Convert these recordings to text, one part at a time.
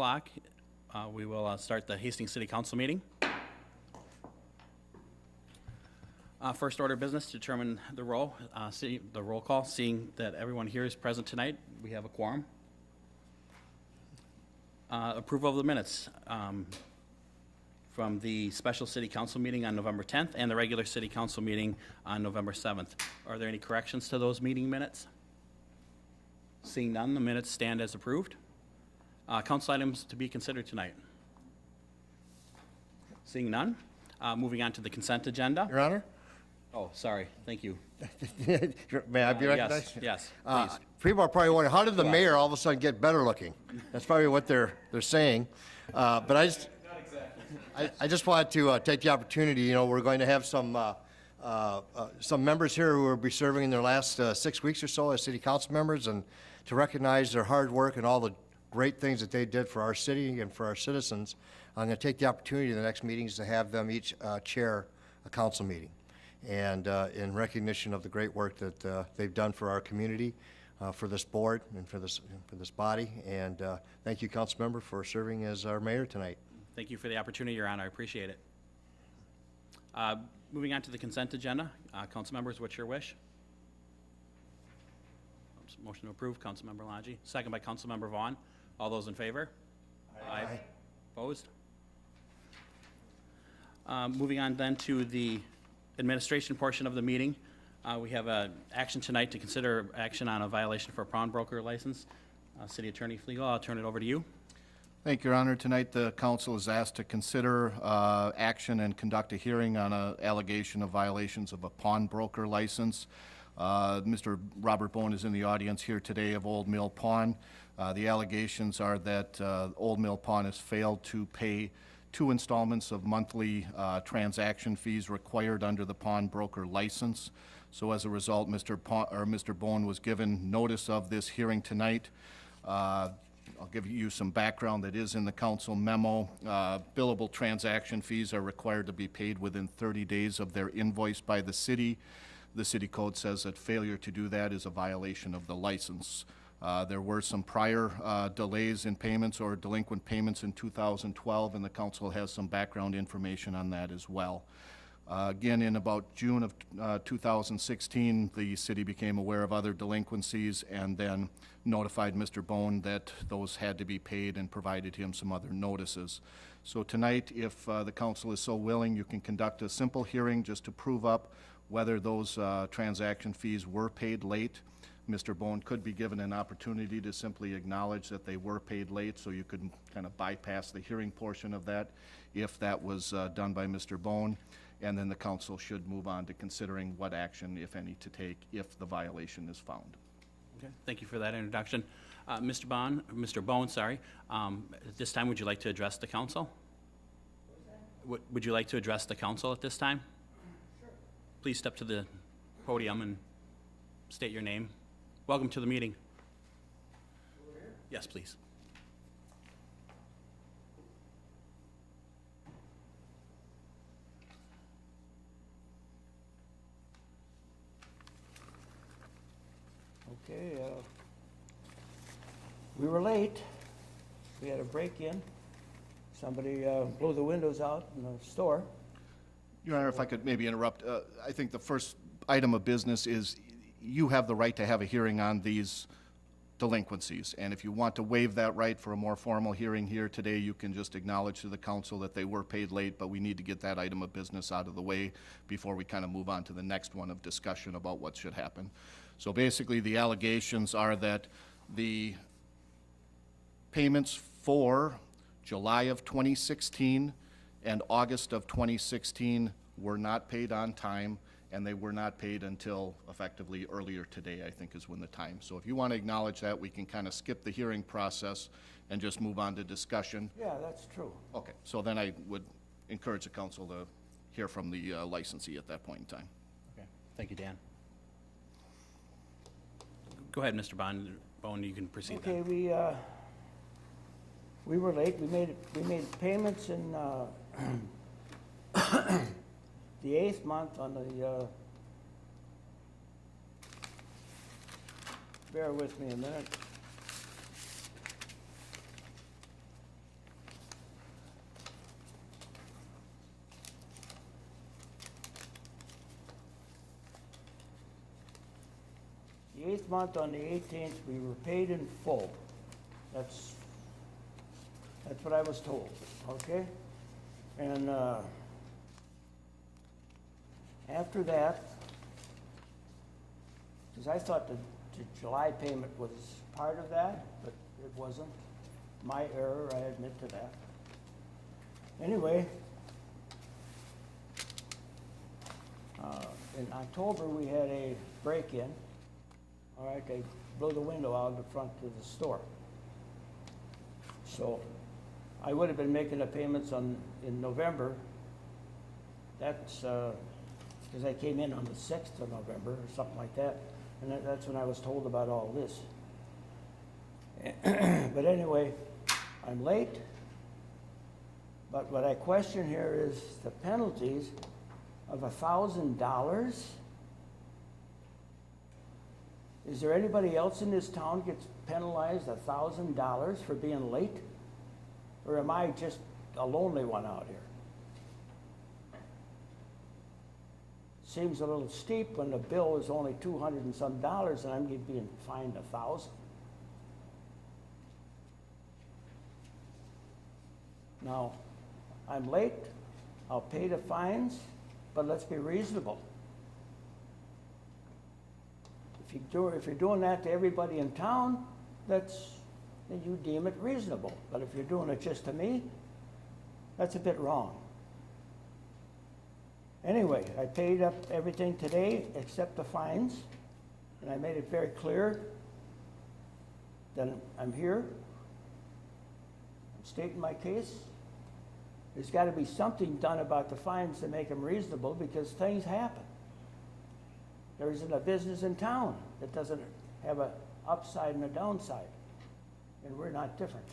o'clock. We will start the Hastings City Council meeting. First order of business, to determine the roll call. Seeing that everyone here is present tonight, we have a quorum. Approval of the minutes from the special city council meeting on November 10th and the regular city council meeting on November 7th. Are there any corrections to those meeting minutes? Seeing none, the minutes stand as approved. Council items to be considered tonight. Seeing none, moving on to the consent agenda. Your Honor? Oh, sorry, thank you. May I be recognized? Yes, please. People are probably wondering, how did the mayor all of a sudden get better looking? That's probably what they're saying. But I just wanted to take the opportunity. You know, we're going to have some members here who will be serving in their last 6 weeks or so as city council members, and to recognize their hard work and all the great things that they did for our city and for our citizens. I'm going to take the opportunity in the next meetings to have them each chair a council meeting. And in recognition of the great work that they've done for our community, for this board, and for this body. And thank you, council member, for serving as our mayor tonight. Thank you for the opportunity, Your Honor. I appreciate it. Moving on to the consent agenda. Council members, what's your wish? Motion to approve, Councilmember Longi. Second by Councilmember Vaughn. All those in favor? Aye. Aye. Opposed? Moving on then to the administration portion of the meeting. We have an action tonight to consider action on a violation for a pawnbroker license. City Attorney Flegel, I'll turn it over to you. Thank you, Your Honor. Tonight, the council is asked to consider action and conduct a hearing on an allegation of violations of a pawnbroker license. Mr. Robert Bone is in the audience here today of Old Mill Pawn. The allegations are that Old Mill Pawn has failed to pay 2 installments of monthly transaction fees required under the pawnbroker license. So as a result, Mr. Bone was given notice of this hearing tonight. I'll give you some background that is in the council memo. Billable transaction fees are required to be paid within 30 days of their invoice by the city. The city code says that failure to do that is a violation of the license. There were some prior delays in payments or delinquent payments in 2012, and the council has some background information on that as well. Again, in about June of 2016, the city became aware of other delinquencies and then notified Mr. Bone that those had to be paid and provided him some other notices. So tonight, if the council is so willing, you can conduct a simple hearing just to prove up whether those transaction fees were paid late. Mr. Bone could be given an opportunity to simply acknowledge that they were paid late, so you could kind of bypass the hearing portion of that if that was done by Mr. Bone. And then the council should move on to considering what action, if any, to take if the violation is found. Okay, thank you for that introduction. Mr. Bone, at this time, would you like to address the council? Would you like to address the council at this time? Sure. Please step to the podium and state your name. Welcome to the meeting. Over here? Yes, please. Okay, we were late. We had a break-in. Somebody blew the windows out in the store. Your Honor, if I could maybe interrupt, I think the first item of business is you have the right to have a hearing on these delinquencies. And if you want to waive that right for a more formal hearing here today, you can just acknowledge to the council that they were paid late, but we need to get that item of business out of the way before we kind of move on to the next one of discussion about what should happen. So basically, the allegations are that the payments for July of 2016 and August of 2016 were not paid on time, and they were not paid until effectively earlier today, I think is when the time. So if you want to acknowledge that, we can kind of skip the hearing process and just move on to discussion. Yeah, that's true. Okay, so then I would encourage the council to hear from the licensee at that point in time. Okay, thank you, Dan. Go ahead, Mr. Bone, you can proceed. Okay, then. we were late. We made payments in the 8th month on the. Bear with me a minute. the 8th month on the 18th, we were paid in full. That's what I was told, okay? And after that, because I thought the July payment was part of that, but it wasn't. My error, I admit to that. Anyway, in October, we had a break-in. All right, they blew the window out of the front of the store. So I would have been making the payments in November. That's because I came in on the 6th of November or something like that. And that's when I was told about all this. But anyway, I'm late. But what I question here is the penalties of $1,000. Is there anybody else in this town gets penalized $1,000 for being late? Or am I just a lonely one out here? Seems a little steep when the bill is only $200 and some dollars and I'm being fined $1,000. Now, I'm late, I'll pay the fines, but let's be reasonable. If you're doing that to everybody in town, then you deem it reasonable. But if you're doing it just to me, that's a bit wrong. Anyway, I paid up everything today except the fines, and I made it very clear that I'm here. I'm stating my case. There's got to be something done about the fines to make them reasonable because things happen. There isn't a business in town that doesn't have an upside and a downside, and we're not different.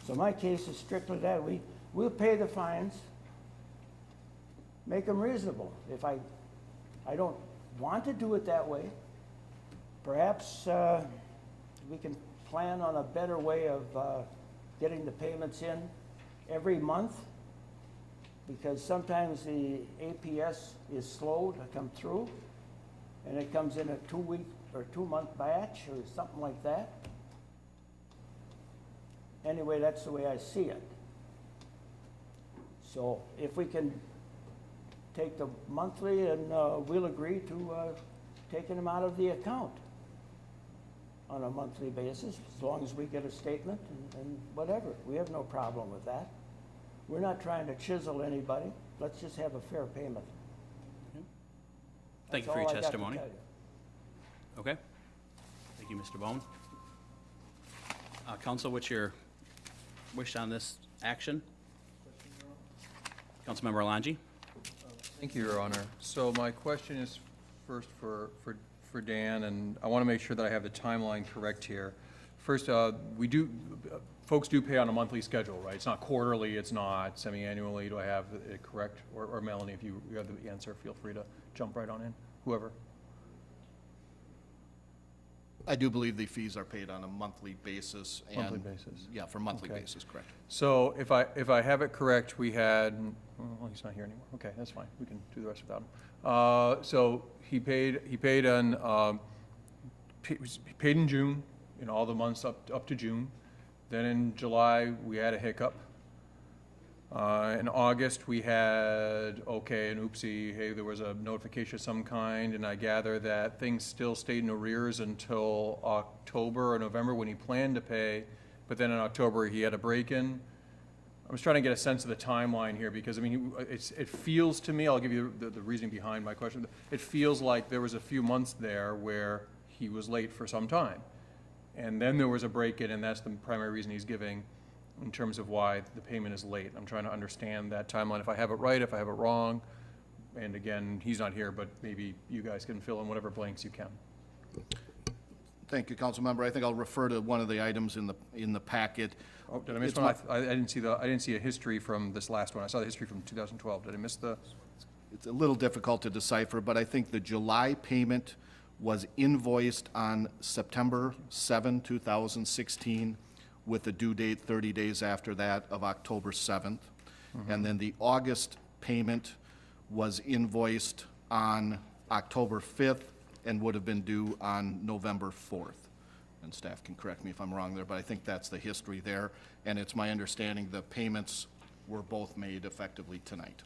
So my case is strictly that. We'll pay the fines, make them reasonable. If I don't want to do it that way, perhaps we can plan on a better way of getting the payments in every month, because sometimes the APS is slow to come through, and it comes in a 2-week or 2-month batch or something like that. Anyway, that's the way I see it. So if we can take the monthly, and we'll agree to taking them out of the account on a monthly basis, as long as we get a statement and whatever. We have no problem with that. We're not trying to chisel anybody. Let's just have a fair payment. Thank you That's for your all I got to testimony. tell you. Okay. Thank you, Mr. Bone. Council, what's your wish on this action? Councilmember Alonji? Thank you, Your Honor. So my question is first for Dan, and I want to make sure that I have the timeline correct here. First, folks do pay on a monthly schedule, right? It's not quarterly, it's not semi-annually. Do I have it correct? Or Melanie, if you have the answer, feel free to jump right on in, whoever. I do believe the fees are paid on a monthly basis. Monthly basis. Yeah, for monthly Okay. basis, correct. So if I have it correct, we had, well, he's not here anymore. Okay, that's fine. We can do the rest without him. So he paid in June, in all the months up to June. Then in July, we had a hiccup. In August, we had, okay, an oopsie, hey, there was a notification of some kind, and I gather that things still stayed in arrears until October or November when he planned to pay, but then in October, he had a break-in. I was trying to get a sense of the timeline here, because, I mean, it feels to me, I'll give you the reasoning behind my question, it feels like there was a few months there where he was late for some time. And then there was a break-in, and that's the primary reason he's giving in terms of why the payment is late. I'm trying to understand that timeline, if I have it right, if I have it wrong. And again, he's not here, but maybe you guys can fill in whatever blanks you can. Thank you, Councilmember. I think I'll refer to one of the items in the packet. Oh, did I miss It's one? I didn't see a history from this last one. I saw the history from 2012. Did I miss the? It's a little difficult to decipher, but I think the July payment was invoiced on September 7, 2016, with a due date 30 days after that of October 7th. And then the August payment was invoiced on October 5th and would have been due on November 4th. And staff can correct me if I'm wrong there, but I think that's the history there. And it's my understanding the payments were both made effectively tonight.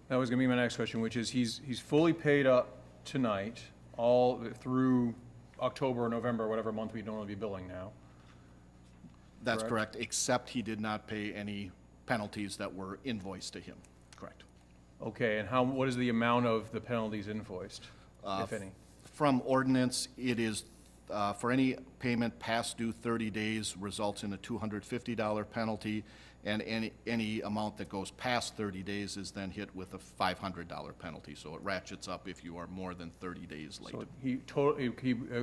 That was gonna be my next question, which is he's fully paid up tonight, all through October or November, whatever month we'd normally be billing now. That's Correct. correct, except he did not pay any penalties that were invoiced to him. Correct. Okay, and what is the amount of the penalties invoiced, if any? From ordinance, it is, for any payment past due 30 days results in a $250 penalty, and any amount that goes past 30 days is then hit with a $500 penalty. So it ratchets up if you are more than 30 days late. So he,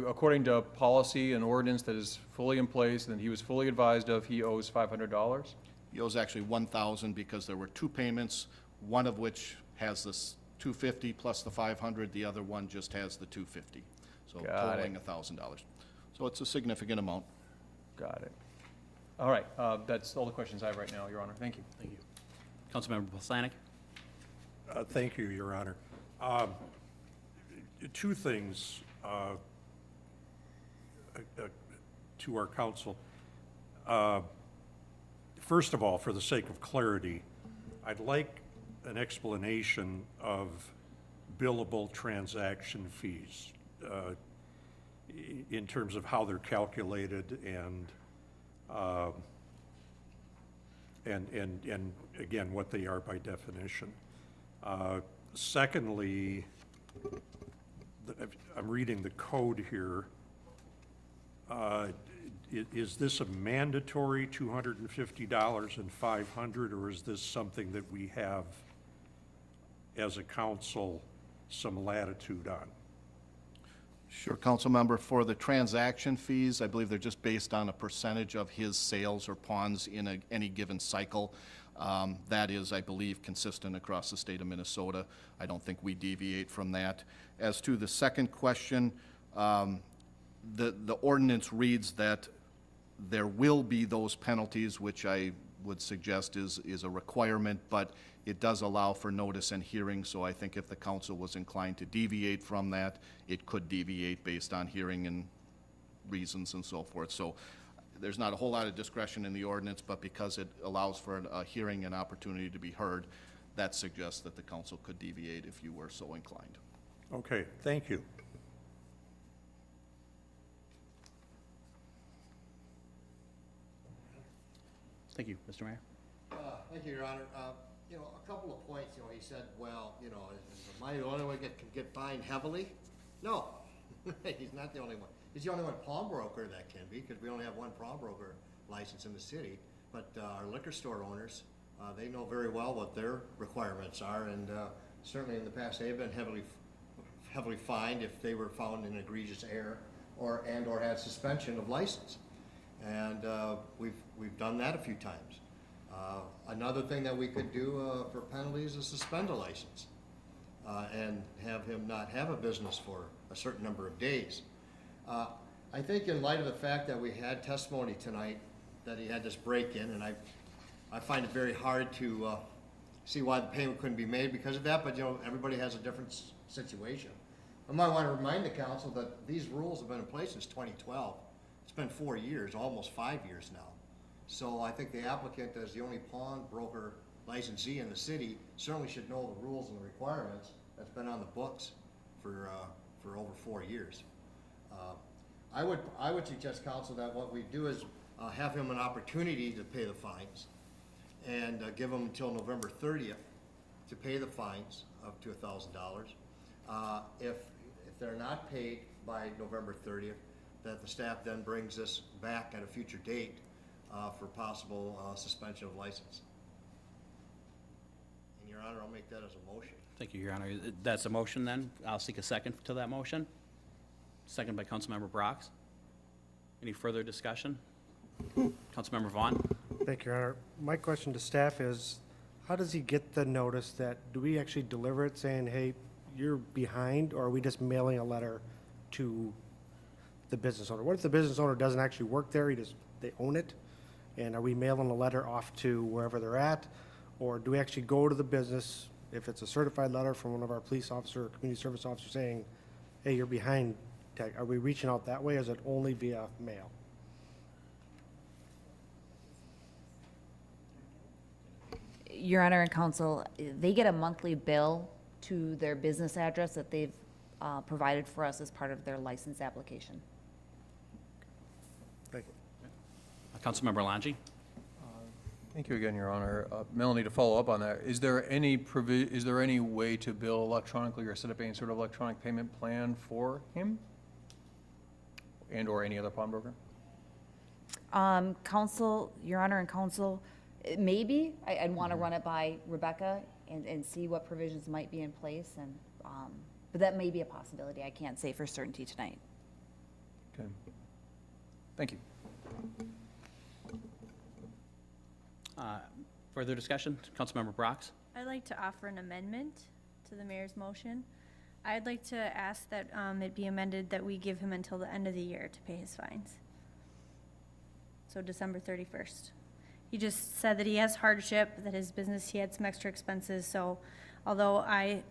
according to policy and ordinance that is fully in place, and he was fully advised of, he owes $500? He owes actually $1,000 because there were two payments, one of which has this $250 plus the $500, the other one just has the $250. So Got it. totaling $1,000. So it's a significant amount. Got it. All right, that's all the questions I have right now, Your Honor. Thank you. Thank you. Councilmember Plastanik? Thank you, Your Honor. Two things to our council. First of all, for the sake of clarity, I'd like an explanation of billable transaction fees in terms of how they're calculated and again, what they are by definition. Secondly, I'm reading the code here. Is this a mandatory $250 and $500, or is this something that we have, as a council, some latitude on? Sure, council member, for the transaction fees, I believe they're just based on a percentage of his sales or pawns in any given cycle. That is, I believe, consistent across the state of Minnesota. I don't think we deviate from that. As to the second question, the ordinance reads that there will be those penalties, which I would suggest is a requirement, but it does allow for notice and hearing, so I think if the council was inclined to deviate from that, it could deviate based on hearing and reasons and so forth. So there's not a whole lot of discretion in the ordinance, but because it allows for a hearing and opportunity to be heard, that suggests that the council could deviate if you were so inclined. Okay, thank you. Thank you, Mr. Mayor. Thank you, Your Honor. You know, a couple of points, he said, well, am I the only one that can get fined heavily? No, he's not the only one. He's the only one pawnbroker that can be, because we only have one pawnbroker license in the city. But our liquor store owners, they know very well what their requirements are, and certainly in the past, they've been heavily fined if they were found in egregious error or had suspension of license. And we've done that a few times. Another thing that we could do for penalties is suspend a license and have him not have a business for a certain number of days. I think in light of the fact that we had testimony tonight that he had this break-in, and I find it very hard to see why the payment couldn't be made because of that, but everybody has a different situation. I might want to remind the council that these rules have been in place since 2012. It's been 4 years, almost 5 years now. So I think the applicant, as the only pawnbroker licensee in the city, certainly should know the rules and the requirements that's been on the books for over 4 years. I would suggest, council, that what we do is have him an opportunity to pay the fines and give him until November 30th to pay the fines up to $1,000. If they're not paid by November 30th, that the staff then brings this back at a future date for possible suspension of license. And Your Honor, I'll make that as a motion. Thank you, Your Honor. That's a motion then. I'll seek a second to that motion. Second by Councilmember Brox. Any further discussion? Councilmember Vaughn? Thank you, Your Honor. My question to staff is, how does he get the notice that, do we actually deliver it saying, hey, you're behind, or are we just mailing a letter to the business owner? What if the business owner doesn't actually work there, they own it? And are we mailing a letter off to wherever they're at? Or do we actually go to the business, if it's a certified letter from one of our police officer or community service officers saying, hey, you're behind, are we reaching out that way, or is it only via mail? Your Honor and Counsel, they get a monthly bill to their business address that they've provided for us as part of their license application. Thank you. Councilmember Langi? Thank you again, Your Honor. Melanie, to follow up on that, is there any way to bill electronically or set up any sort of electronic payment plan for him? And/or any other pawnbroker? Counsel, Your Honor and Counsel, maybe, I'd want to run it by Rebecca and see what provisions might be in place, and, but that may be a possibility. I can't say for certainty tonight. Okay. Thank you. Further discussion? Councilmember Brox? I'd like to offer an amendment to the mayor's motion. I'd like to ask that it be amended that we give him until the end of the year to pay his fines. So December 31st. He just said that he has hardship, that his business, he had some extra expenses, so although I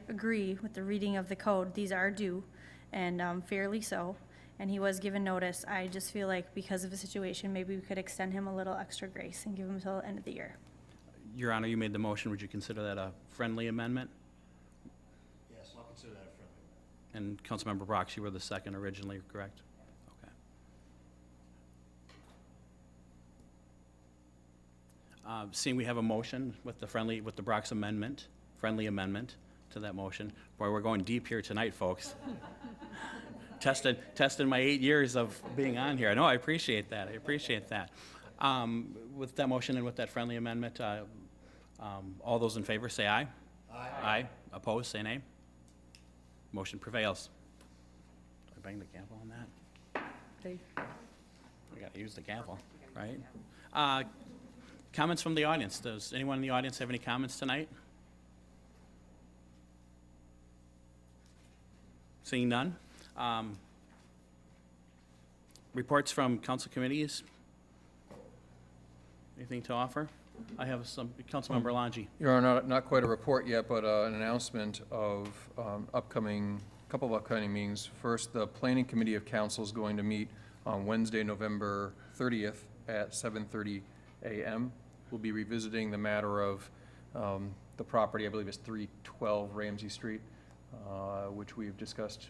agree with the reading of the code, these are due, and fairly so, and he was given notice, I just feel like because of the situation, maybe we could extend him a little extra grace and give him until the end of the year. Your Honor, you made the motion. Would you consider that a friendly amendment? Yes, I'll consider that a friendly. And Councilmember Brox, you were the second originally, correct? Okay. Seeing we have a motion with the Brox amendment, friendly amendment to that motion. Boy, we're going deep here tonight, folks. Tested my 8 years of being on here. I know, I appreciate that. I appreciate that. With that motion and with that friendly amendment, all those in favor say aye. Aye. Aye. Opposed, say nay. Motion prevails. Do I bang the gavel on that? We gotta use the gavel, right? Comments from the audience. Does anyone in the audience have any comments tonight? Seeing none. Reports from council committees. Anything to offer? I have some. Councilmember Langi. Your Honor, not quite a report yet, but an announcement of couple of upcoming meetings. First, the Planning Committee of Council is going to meet on Wednesday, November 30th at 7:30 a.m. We'll be revisiting the matter of the property, I believe it's 312 Ramsey Street, which we've discussed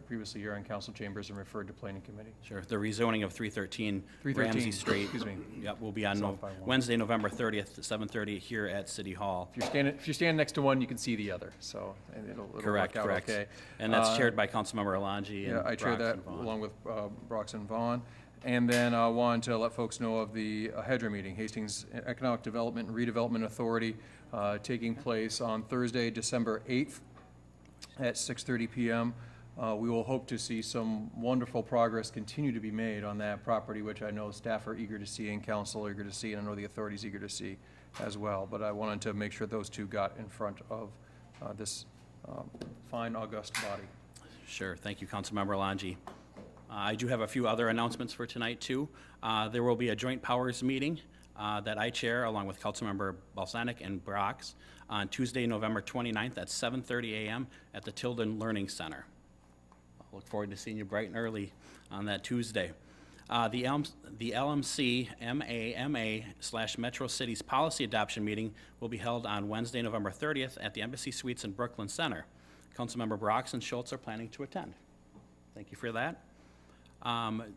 previously here in council chambers and referred to Planning Committee. Sure. The rezoning of 313 Ramsey Street. Excuse me. Yep, will be on It's off by one. Wednesday, November 30th at 7:30 here at City Hall. If you're standing next to one, you can see the other, so and it'll Correct, work out correct. okay. And that's chaired by Councilmember Langi and Yeah, I chair Brox that and Vaughn. along with Brox and Vaughn. And then I wanted to let folks know of the HEDRA meeting, Hastings Economic Development and Redevelopment Authority, taking place on Thursday, December 8th at 6:30 p.m. We will hope to see some wonderful progress continue to be made on that property, which I know staff are eager to see and council are eager to see, and I know the authority's eager to see as well. But I wanted to make sure those two got in front of this fine, august body. Sure. Thank you, Councilmember Langi. I do have a few other announcements for tonight, too. There will be a joint powers meeting that I chair along with Councilmember Balsanic and Brox on Tuesday, November 29th at 7:30 a.m. at the Tilden Learning Center. I look forward to seeing you bright and early on that Tuesday. The LMC MAMA/Metro Cities Policy Adoption Meeting will be held on Wednesday, November 30th at the Embassy Suites in Brooklyn Center. Councilmember Brox and Schultz are planning to attend. Thank you for that.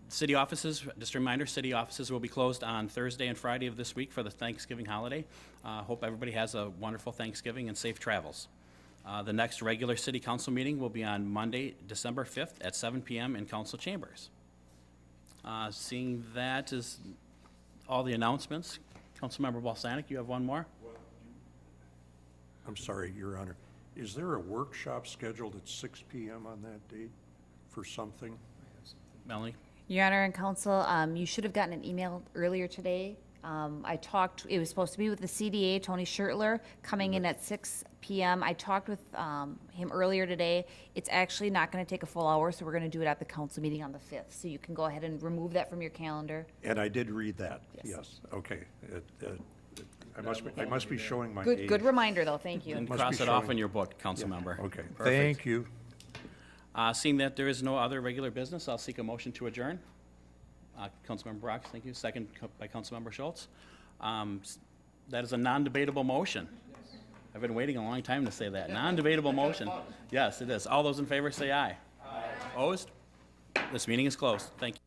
City offices, just a reminder, city offices will be closed on Thursday and Friday of this week for the Thanksgiving holiday. Hope everybody has a wonderful Thanksgiving and safe travels. The next regular city council meeting will be on Monday, December 5th at 7 p.m. in council chambers. Seeing that is all the announcements. Councilmember Balsanic, you have one more? I'm sorry, Your Honor. Is there a workshop scheduled at 6 p.m. on that date for something? Melanie? Your Honor and Counsel, you should have gotten an email earlier today. It was supposed to be with the CDA, Tony Schertler, coming in at 6 p.m. I talked with him earlier today. It's actually not going to take a full hour, so we're going to do it at the council meeting on the 5th. So you can go ahead and remove that from your calendar. And I did read that, Yes. yes. Okay. I must be showing my age. Good reminder, though, thank you. And Must cross be it off showing- in your book, council member. Okay, Perfect. thank you. Seeing that there is no other regular business, I'll seek a motion to adjourn. Councilmember Brock, thank you. Second by Councilmember Schultz. That is a non-debatable motion. I've been waiting a long time to say that. Non-debatable motion. Yes, it is. All those in favor say aye. Aye. Opposed? This meeting is closed. Thank you.